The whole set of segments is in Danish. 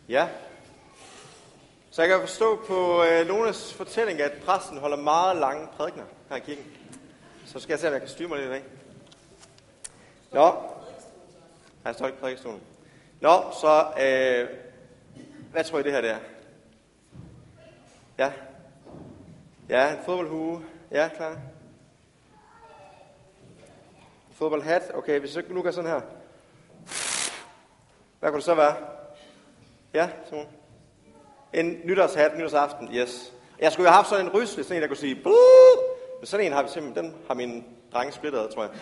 Ja. Så jeg kan forstå på Lones fortælling, at præsten holder meget lange prædikener her i kirken. Så skal jeg se, om jeg kan styre mig lidt i dag. Nå. Han står ikke i prædikestolen. Nå, så hvad tror I det her det er? Ja. Ja, en fodboldhue. Ja, klar. En fodboldhat. Okay, hvis nu gør sådan her. Hvad kunne det så være? Ja, Simon. En nytårshat, nytårsaften, yes. Jeg skulle jo have haft sådan en rysle, sådan en, der kunne sige, buh! Men sådan en har vi simpelthen, den har mine drenge splittet, tror jeg.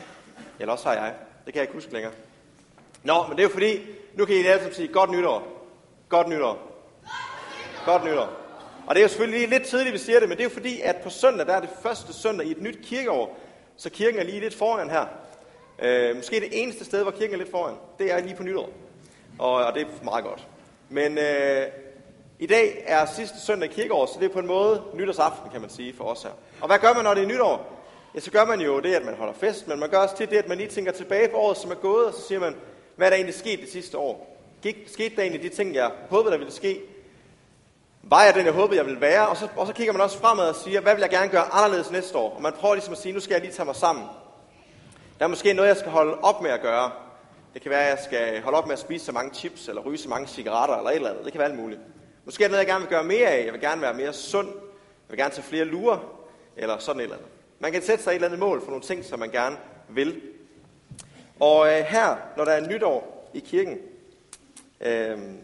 Eller også har jeg. Det kan jeg ikke huske længere. Nå, men det er jo fordi, nu kan I alle sammen sige, godt nytår. Godt nytår. Godt nytår. Og det er jo selvfølgelig lidt tidligt, vi siger det, men det er jo fordi, at på søndag, der er det første søndag i et nyt kirkeår, så kirken er lige lidt foran her. Måske det eneste sted, hvor kirken er lidt foran, det er lige på nytår. Og det er meget godt. Men i dag er sidste søndag i kirkeår, så det er på en måde nytårsaften, kan man sige, for os her. Og hvad gør man, når det er nytår? Ja, så gør man jo det, at man holder fest, men man gør også til det, at man lige tænker tilbage på året, som er gået, og så siger man, hvad er der egentlig sket det sidste år? Skete der egentlig de ting, jeg håbede, der ville ske? Var jeg den, jeg håbede, jeg ville være? Og så kigger man også fremad og siger, hvad vil jeg gerne gøre anderledes næste år? Og man prøver ligesom at sige, nu skal jeg lige tage mig sammen. Der er måske noget, jeg skal holde op med at gøre. Det kan være, at jeg skal holde op med at spise så mange chips, eller ryge så mange cigaretter, eller et eller andet. Det kan være alt muligt. Måske er det noget, jeg gerne vil gøre mere af. Jeg vil gerne være mere sund. Jeg vil gerne tage flere lurer, eller sådan et eller andet. Man kan sætte sig et eller andet mål for nogle ting, som man gerne vil. Og her, når der er nytår i kirken,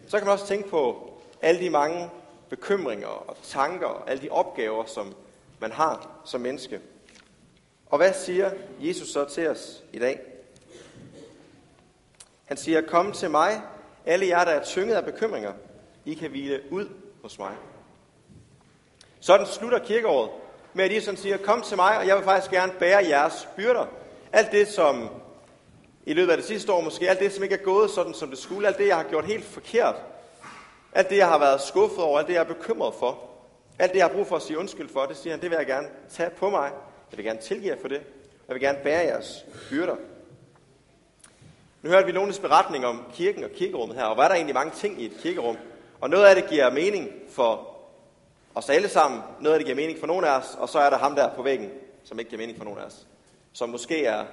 så kan man også tænke på alle de mange bekymringer og tanker, og alle de opgaver, som man har som menneske. Og hvad siger Jesus så til os i dag? Han siger, kom til mig, alle jer, der er tynget af bekymringer. I kan hvile ud hos mig. Sådan slutter kirkeåret med, at Jesus siger, kom til mig, og jeg vil faktisk gerne bære jeres byrder. Alt det, som i løbet af det sidste år måske, alt det, som ikke er gået sådan, som det skulle, alt det, jeg har gjort helt forkert, alt det, jeg har været skuffet over, alt det, jeg er bekymret for, alt det, jeg har brug for at sige undskyld for, det siger han, det vil jeg gerne tage på mig. Jeg vil gerne tilgive jer for det. Jeg vil gerne bære jeres byrder. Nu hørte vi Lones beretning om kirken og kirkerummet her, og var der egentlig mange ting i et kirkerum. Og noget af det giver mening for os alle sammen, noget af det giver mening for nogen af os, og så er der ham der på væggen, som ikke giver mening for nogen af os. Som måske er,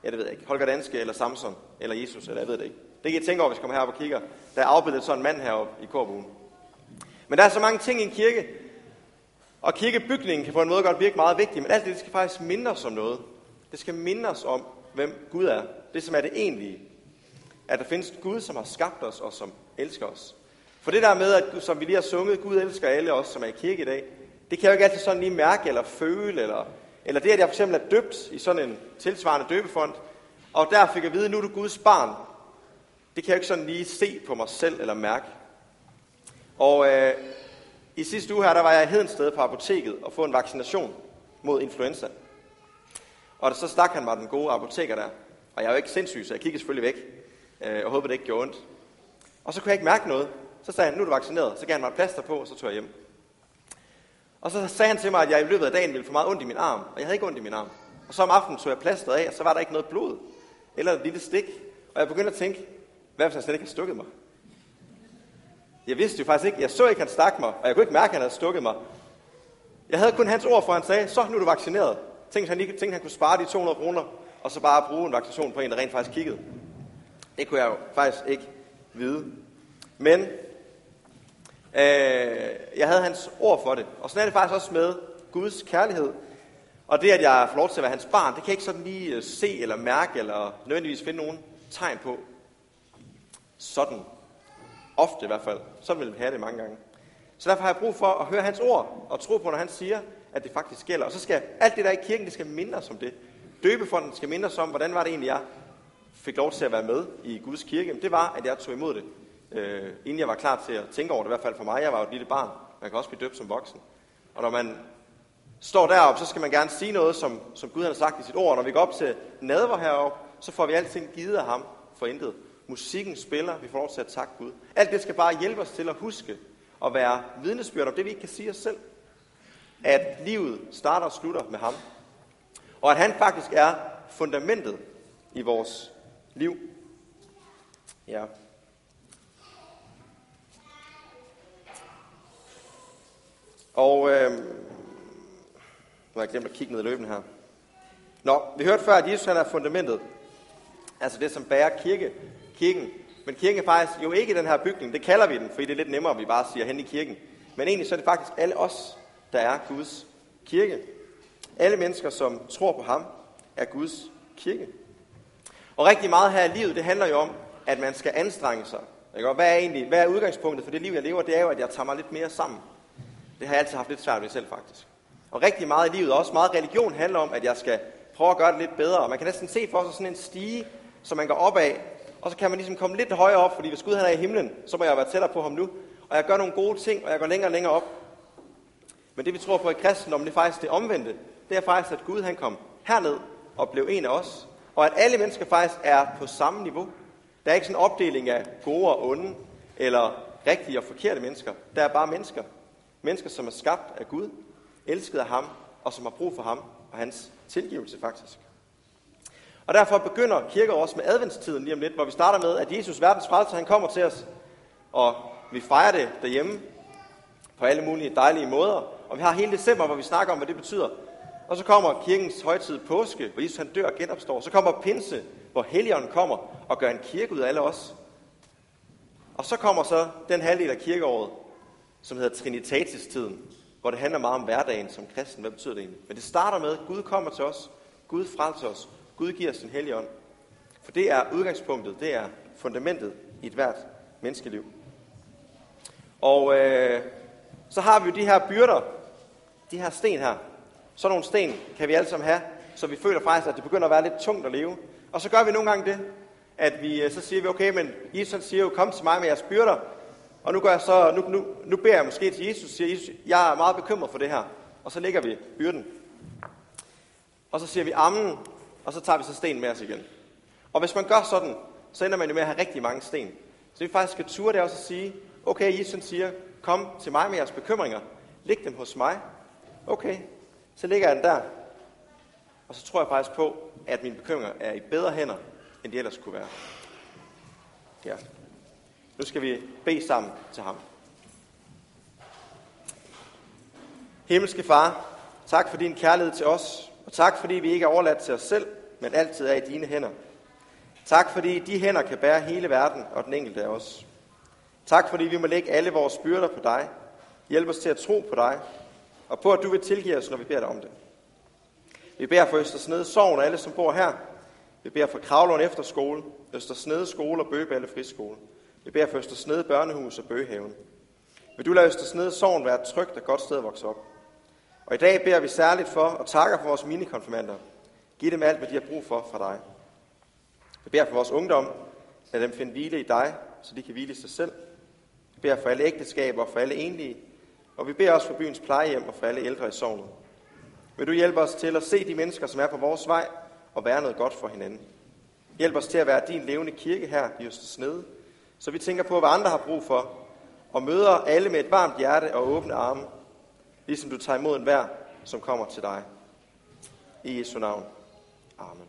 ja det ved jeg ikke, Holger Danske, eller Samson, eller Jesus, eller jeg ved det ikke. Det kan I tænke over, hvis I kommer herop og kigger. Der er afbildet sådan en mand heroppe i korbuen. Men der er så mange ting i en kirke, og kirkebygningen kan på en måde godt virke meget vigtig, men alt det skal faktisk minde os om noget. Det skal minde os om, hvem Gud er. Det, som er det egentlige. At der findes Gud, som har skabt os, og som elsker os. For det der med, at som vi lige har sunget, Gud elsker alle os, som er i kirke i dag, det kan jeg jo ikke altid sådan lige mærke, eller føle, eller det, at jeg for eksempel er døbt i sådan en tilsvarende døbefond, og der fik jeg at vide, nu er du Guds barn. Det kan jeg jo ikke sådan lige se på mig selv, eller mærke. Og i sidste uge her, der var jeg i Hedensted på apoteket og få en vaccination mod influenza. Og så stak han mig den gode apoteker der. Og jeg er jo ikke sindssyg, så jeg kiggede selvfølgelig væk. Og håbede, det ikke gjorde ondt. Og så kunne jeg ikke mærke noget. Så sagde han, nu er du vaccineret. Så gav han mig et plaster på, og så tog jeg hjem. Og så sagde han til mig, at jeg i løbet af dagen ville få meget ondt i min arm. Og jeg havde ikke ondt i min arm. Og så om aftenen tog jeg plasteret af, og så var der ikke noget blod. Eller et lille stik. Og jeg begyndte at tænke, hvad hvis han slet ikke havde stukket mig? Jeg vidste jo faktisk ikke. Jeg så ikke, han stak mig. Og jeg kunne ikke mærke, at han havde stukket mig. Jeg havde kun hans ord for, han sagde, så nu er du vaccineret. Tænkte han kunne spare de 200 kroner, og så bare bruge en vaccination på en, der rent faktisk kiggede. Det kunne jeg jo faktisk ikke vide. Men jeg havde hans ord for det. Og sådan er det faktisk også med Guds kærlighed. Og det, at jeg får lov til at være hans barn, det kan jeg ikke sådan lige se eller mærke, eller nødvendigvis finde nogen tegn på. Sådan. Ofte i hvert fald. Sådan vil vi have det mange gange. Så derfor har jeg brug for at høre hans ord, og tro på, når han siger, at det faktisk gælder. Og så skal alt det der i kirken, det skal minde os om det. Døbefonden skal minde os om, hvordan var det egentlig, jeg fik lov til at være med i Guds kirke. Det var, at jeg tog imod det, inden jeg var klar til at tænke over det, i hvert fald for mig. Jeg var jo et lille barn. Man kan også blive døbt som voksen. Og når man står deroppe, så skal man gerne sige noget, som Gud har sagt i sit ord. Når vi går op til nadver heroppe, så får vi alting givet af ham for intet. Musikken spiller, vi får lov til at takke Gud. Alt det skal bare hjælpe os til at huske og være vidnesbyrd om det, vi ikke kan sige os selv. At livet starter og slutter med ham. Og at han faktisk er fundamentet i vores liv. Ja. Og nu har jeg glemt at kigge ned i løben her. Vi hørte før, at Jesus han er fundamentet. Altså det, som bærer kirken. Men kirken er faktisk jo ikke den her bygning. Det kalder vi den, fordi det er lidt nemmere, at vi bare siger hen i kirken. Men egentlig så er det faktisk alle os, der er Guds kirke. Alle mennesker, som tror på ham, er Guds kirke. Og rigtig meget her i livet, det handler jo om, at man skal anstrenge sig. Hvad er udgangspunktet for det liv, jeg lever? Det er jo, at jeg tager mig lidt mere sammen. Det har jeg altid haft lidt svært ved selv, faktisk. Og rigtig meget i livet, også meget religion, handler om, at jeg skal prøve at gøre det lidt bedre. Og man kan næsten se for sig sådan en stige, som man går op af. Og så kan man ligesom komme lidt højere op, fordi hvis Gud han er i himlen, så må jeg være tættere på ham nu. Og jeg gør nogle gode ting, og jeg går længere og længere op. Men det vi tror på i kristendommen, det er faktisk det omvendte. Det er faktisk, at Gud han kom herned og blev en af os. Og at alle mennesker faktisk er på samme niveau. Der er ikke sådan en opdeling af gode og onde, eller rigtige og forkerte mennesker. Der er bare mennesker. Mennesker, som er skabt af Gud, elsket af ham, og som har brug for ham og hans tilgivelse faktisk. Og derfor begynder kirke også med adventstiden lige om lidt, hvor vi starter med, at Jesus, verdens frelser, han kommer til os, og vi fejrer det derhjemme på alle mulige dejlige måder. Og vi har hele december, hvor vi snakker om, hvad det betyder. Og så kommer kirkens højtid påske, hvor Jesus han dør og genopstår. Så kommer pinse, hvor Helligånden kommer og gør en kirke ud af alle os. Og så kommer så den halvdel af kirkeåret, som hedder Trinitatis-tiden, hvor det handler meget om hverdagen som kristen. Hvad betyder det egentlig? Men det starter med, at Gud kommer til os, Gud frelser os, Gud giver os sin Helligånd. For det er udgangspunktet, det er fundamentet i et hvert menneskeliv. Og så har vi jo de her byrder, de her sten her. Sådan nogle sten kan vi alle sammen have, så vi føler faktisk, at det begynder at være lidt tungt at leve. Og så gør vi nogle gange det, at vi så siger vi, okay, men Jesus siger jo, kom til mig med jeres byrder. Og nu beder jeg måske til Jesus, siger Jesus, jeg er meget bekymret for det her. Og så lægger vi byrden. Og så siger vi amen, og så tager vi så sten med os igen. Og hvis man gør sådan, så ender man jo med at have rigtig mange sten. Så vi faktisk skal ture det også at sige, okay, Jesus siger, kom til mig med jeres bekymringer. Læg dem hos mig. Okay, så lægger jeg den der. Og så tror jeg faktisk på, at mine bekymringer er i bedre hænder, end de ellers kunne være. Ja. Nu skal vi bede sammen til ham. Himmelske Far, tak for din kærlighed til os, og tak fordi vi ikke er overladt til os selv, men altid er i dine hænder. Tak fordi de hænder kan bære hele verden og den enkelte af os. Tak fordi vi må lægge alle vores byrder på dig. Hjælp os til at tro på dig, og på at du vil tilgive os, når vi beder dig om det. Vi beder for Østersnede Sogn og alle, som bor her. Vi beder for Kravlund Efterskole, Østersnede Skole og Bøgeballe Friskole. Vi beder for Østersnede Børnehus og Bøgehaven. Vil du lade Østersnede Sogn være et trygt og godt sted at vokse op. Og i dag beder vi særligt for og takker for vores minikonfirmander. Giv dem alt, hvad de har brug for fra dig. Vi beder for vores ungdom, lad dem finde hvile i dig, så de kan hvile i sig selv. Vi beder for alle ægteskaber og for alle enlige. Og vi beder også for byens plejehjem og for alle ældre i sognet. Vil du hjælpe os til at se de mennesker, som er på vores vej, og være noget godt for hinanden. Hjælp os til at være din levende kirke her i Østersnede, så vi tænker på, hvad andre har brug for, og møder alle med et varmt hjerte og åbne arme, ligesom du tager imod enhver, som kommer til dig. I Jesu navn. Amen.